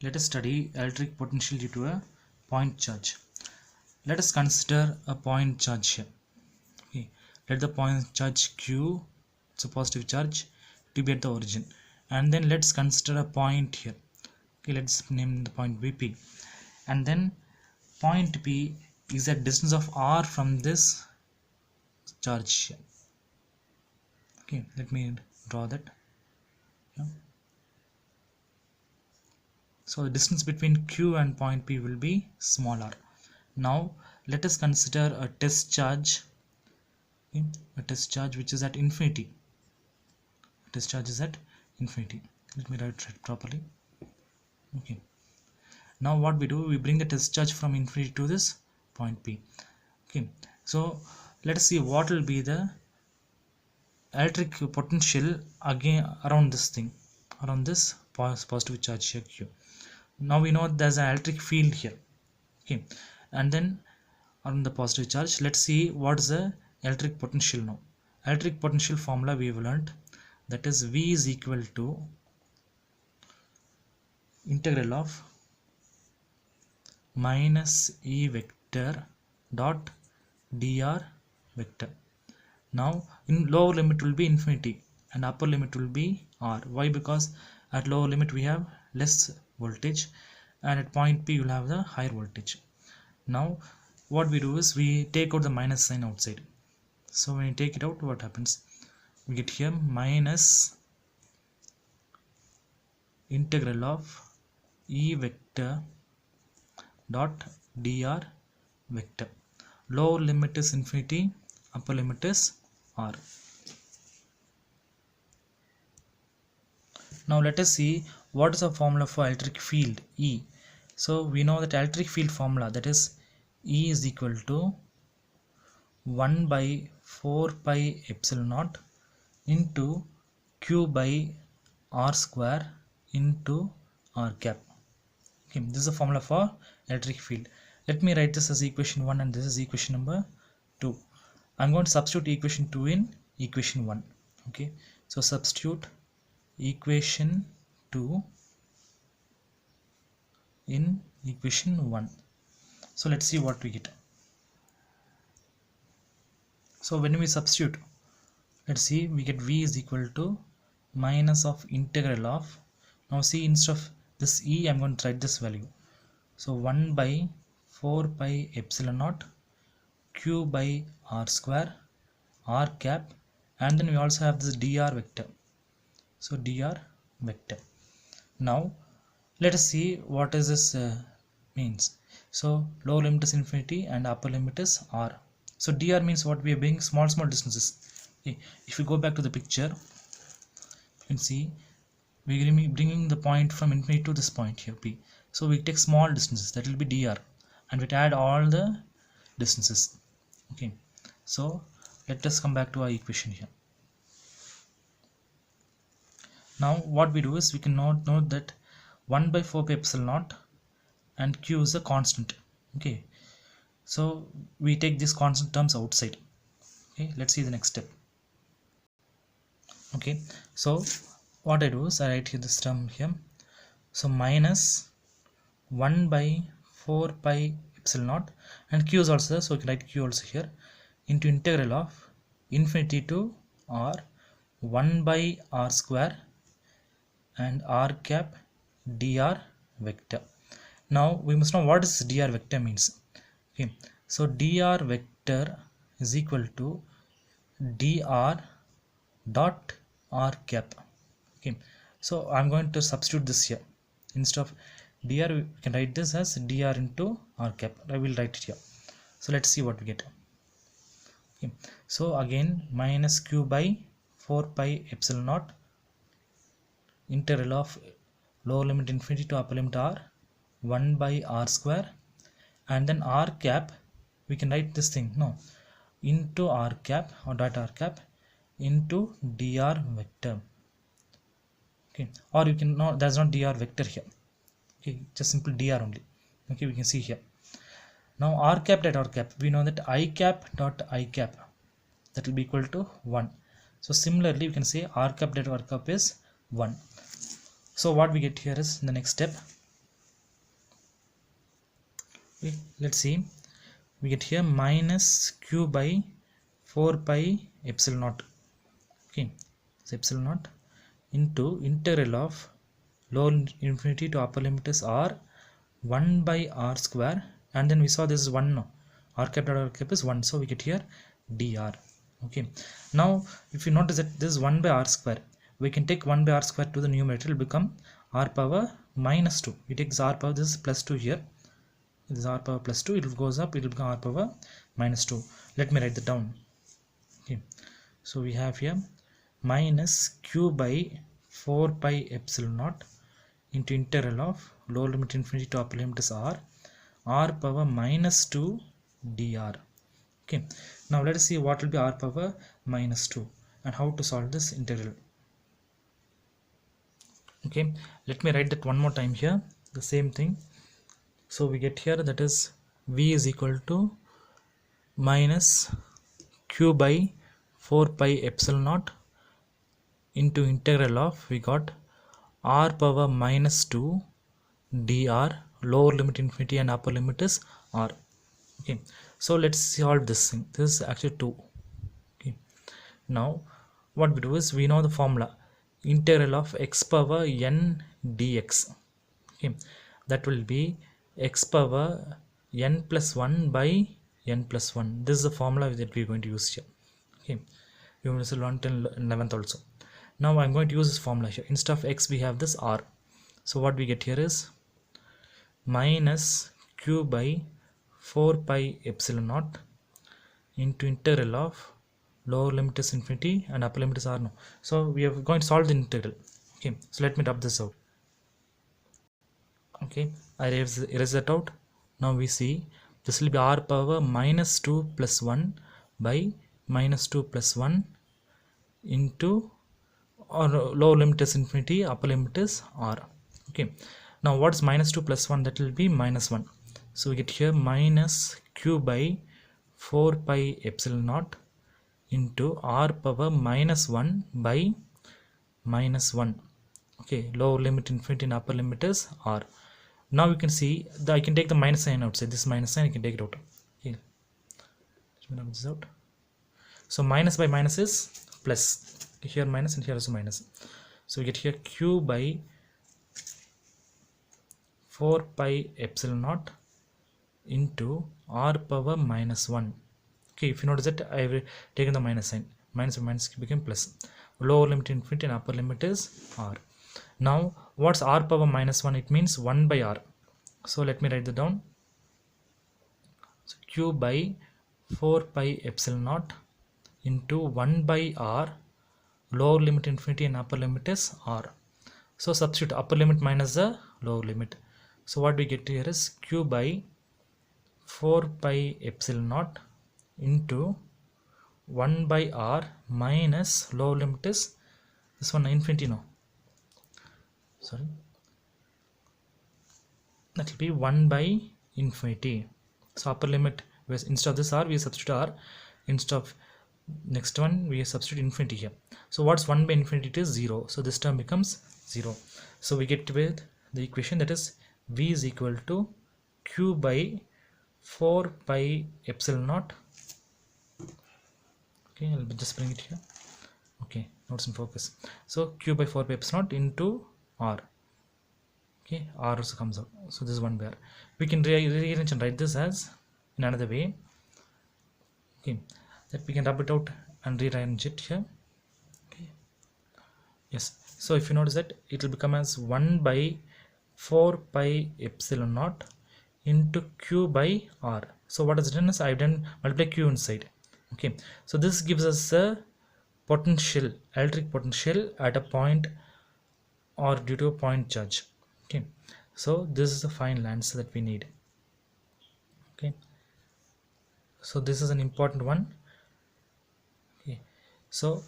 Let us study electric potential due to a point charge. Let us consider a point charge here. Okay. Let the point charge Q, it's a positive charge, to be at the origin. And then let's consider a point here. Okay, let's name the point BP. And then point P is a distance of R from this charge here. Okay, let me draw that. Yeah. So the distance between Q and point P will be smaller. Now let us consider a test charge. Okay, a test charge which is at infinity. Test charge is at infinity. Let me write it properly. Okay. Now what we do, we bring the test charge from infinity to this point P. Okay. So let us see what will be the electric potential again around this thing, around this positive charge here Q. Now we know there's an electric field here. Okay. And then on the positive charge, let's see what is the electric potential now. Electric potential formula we have learned, that is V is equal to integral of minus E vector dot dr vector. Now in lower limit will be infinity and upper limit will be R. Why? Because at lower limit we have less voltage and at point P you will have the higher voltage. Now what we do is we take out the minus sign outside. So when you take it out, what happens? We get here minus integral of E vector dot dr vector. Lower limit is infinity, upper limit is R. Now let us see what is the formula for electric field E. So we know that electric field formula, that is E is equal to 1 by 4 pi epsilon naught into Q by R square into R cap. Okay, this is the formula for electric field. Let me write this as equation 1 and this is equation number 2. I'm going to substitute equation 2 in equation 1. Okay, so substitute equation 2 in equation 1. So let's see what we get. So when we substitute, let's see, we get V is equal to minus of integral of, now see, instead of this E I'm going to write this value. So 1 by 4 pi epsilon naught Q by R square R cap, and then we also have this dr vector. So dr vector. Now let us see what is this means. So lower limit is infinity and upper limit is R. So dr means what? We are being small distances. Okay. If you go back to the picture, you can see we are bringing the point from infinity to this point here P. So we take small distances, that will be dr, and we add all the distances. Okay, so let us come back to our equation here. Now what we do is we can note that 1 by 4 pi epsilon naught and Q is a constant. Okay, so we take these constant terms outside. Okay, let's see the next step. Okay, so what I do is I write here this term here. So minus 1 by 4 pi epsilon naught, and Q is also there, so we can write Q also here, into integral of infinity to R 1 by R square and R cap dr vector. Now we must know what this dr vector means. Okay, so dr vector is equal to dr dot R cap. Okay, so I'm going to substitute this here. Instead of dr, we can write this as dr into R cap. I will write it here. So let's see what we get. Okay, so again minus Q by 4 pi epsilon naught integral of lower limit infinity to upper limit R 1 by R square, and then R cap, we can write this thing into R cap or dot R cap into dr vector. Okay, or you can know there's not dr vector here. Okay, just simple dr only. Okay, we can see here. Now R cap dot R cap, we know that I cap dot I cap, that will be equal to 1. So similarly we can say R cap dot R cap is 1. So what we get here is in the next step, Okay, let's see, we get here minus q by 4 pi epsilon naught. Okay, so epsilon naught into integral of lower infinity to upper limit is r 1 by r square, and then we saw this is 1 no, r cap dot r cap is 1, so we get here dr. Okay, now if you notice that this is 1 by r square, we can take 1 by r square to the numerator, it will become r power minus 2. We take this r power, this is plus 2 here, this is r power plus 2, it goes up, it will become r power minus 2. Let me write that down. Okay, so we have here minus q by 4 pi epsilon naught into integral of lower limit infinity to upper limit is r power minus 2 dr. Okay, now let us see what will be r power minus 2 and how to solve this integral. Okay, let me write that one more time here, the same thing. So we get here that is v is equal to minus q by 4 pi epsilon naught into integral of, we got r power minus 2 dr, lower limit infinity and upper limit is r. Okay, so let's solve this thing. This is actually 2. Okay, now what we do is we know the formula, integral of x power n dx. Okay, that will be x power n plus 1 by n plus 1. This is the formula that we are going to use here. Okay, we will also learn till 11th also. Now I'm going to use this formula here. Instead of x we have this r, so what we get here is minus q by 4 pi epsilon naught into integral of lower limit is infinity and upper limit is r. No, so we are going to solve the integral. Okay, so let me rub this out. Okay, I erase that out. Now we see this will be r power minus 2 plus 1 by minus 2 plus 1 into, or lower limit is infinity, upper limit is r. Okay, now what's minus 2 plus 1? That will be minus 1. So we get here minus q by 4 pi epsilon naught into r power minus 1 by minus 1. Okay, lower limit infinity and upper limit is r. Now you can see that I can take the minus sign outside. This minus sign I can take it out. Okay, let me rub this out. So minus by minus is plus. Here minus and here also minus. So we get here q by 4 pi epsilon naught into r power minus 1. Okay, if you notice that I have taken the minus sign, minus by minus became plus. Lower limit infinity and upper limit is r. Now what's r power minus 1? It means 1 by r. So let me write that down. So q by 4 pi epsilon naught into 1 by r, lower limit infinity and upper limit is r. So substitute upper limit minus the lower limit. So what we get here is q by 4 pi epsilon naught into 1 by r minus lower limit is this one infinity, no, sorry, that will be 1 by infinity. So upper limit, instead of this r we substitute r, instead of next one we substitute infinity here. So what's 1 by infinity? It is 0, so this term becomes 0. So we get with the equation that is v is equal to q by 4 pi epsilon naught. Okay, I'll just bring it here. Okay, notes in focus. So q by 4 pi epsilon naught into r. Okay, r also comes out. So this is 1 by r. We can rearrange and write this as in another way. Okay, that we can rub it out and rearrange it here. Okay, yes. So if you notice that it will become as 1 by 4 pi epsilon naught into q by r. So what is done is I've done multiply q inside. Okay, so this gives us a potential, electric potential at a point or due to a point charge. Okay, so this is the final answer that we need. Okay, so this is an important one. Okay, so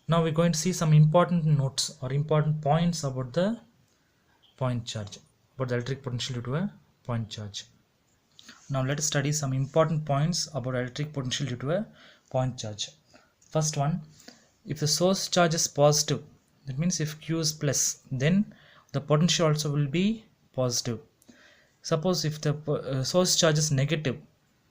now we're going to see some important notes or important points about the point charge, about the electric potential due to a point charge. Now let us study some important points about electric potential due to a point charge. First one, if the source charge is positive, that means if q is plus, then the potential also will be positive. Suppose if the source charge is negative,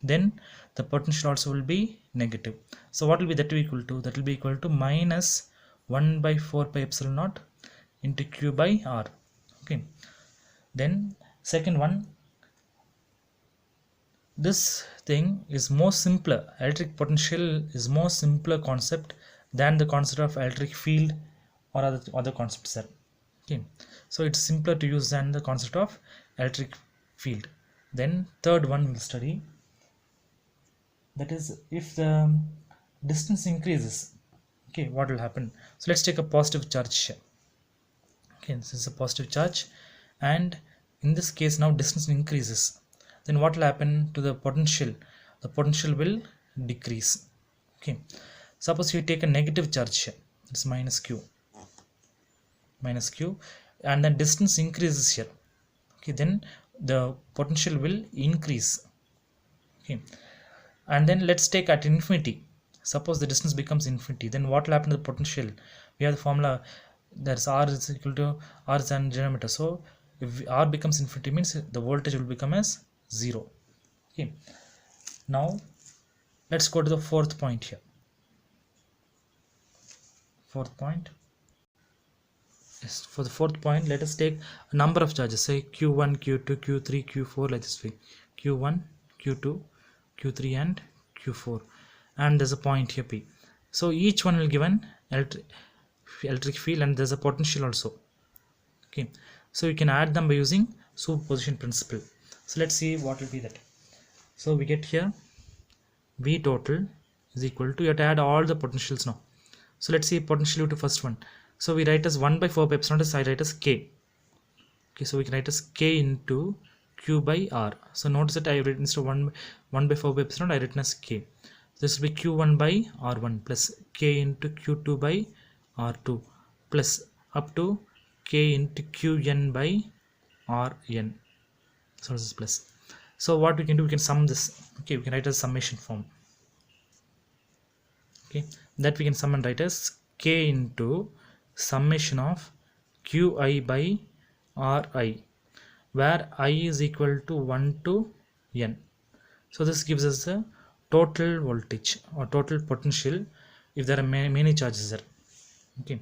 then the potential also will be negative. So what will be that equal to? That will be equal to minus 1 by 4 pi epsilon naught into q by r. Okay. Then second one, this thing is more simpler. Electric potential is more simpler concept than the concept of electric field or other concepts there. Okay, so it's simpler to use than the concept of electric field. Then third one we'll study, that is if the distance increases, okay, what will happen? So let's take a positive charge here. Okay, this is a positive charge, and in this case now distance increases, then what will happen to the potential? The potential will decrease. Okay, suppose you take a negative charge here, it's minus q, and then distance increases here. Okay, then the potential will increase. Okay, and then let's take at infinity, suppose the distance becomes infinity, then what will happen to the potential? We have the formula, that's r is equal to r is an denominator, so if r becomes infinity means the voltage will become as 0. Okay, now let's go to the fourth point here. Fourth point, yes, for the fourth point let us take a number of charges, say q1, q2, q3, q4, like this way, q1, q2, q3 and q4, and there's a point here p. So each one will give an electric field and there's a potential also. Okay, so you can add them by using superposition principle. So let's see what will be that. So we get here V total is equal to, you have to add all the potentials now. So let's see potential to first one. So we write as 1 by 4 pi epsilon, I write as k. Okay, so we can write as k into q by r. So notice that I have written instead of 1 by 4 pi epsilon, I written as k. This will be q1 by r1 plus k into q2 by r2 plus up to k into qn by rn. So this is plus. So what we can do, we can sum this. Okay, we can write as summation form. Okay, that we can sum and write as k into summation of qi by ri, where I is equal to 1 to n. So this gives us the total voltage or total potential if there are many charges there. Okay,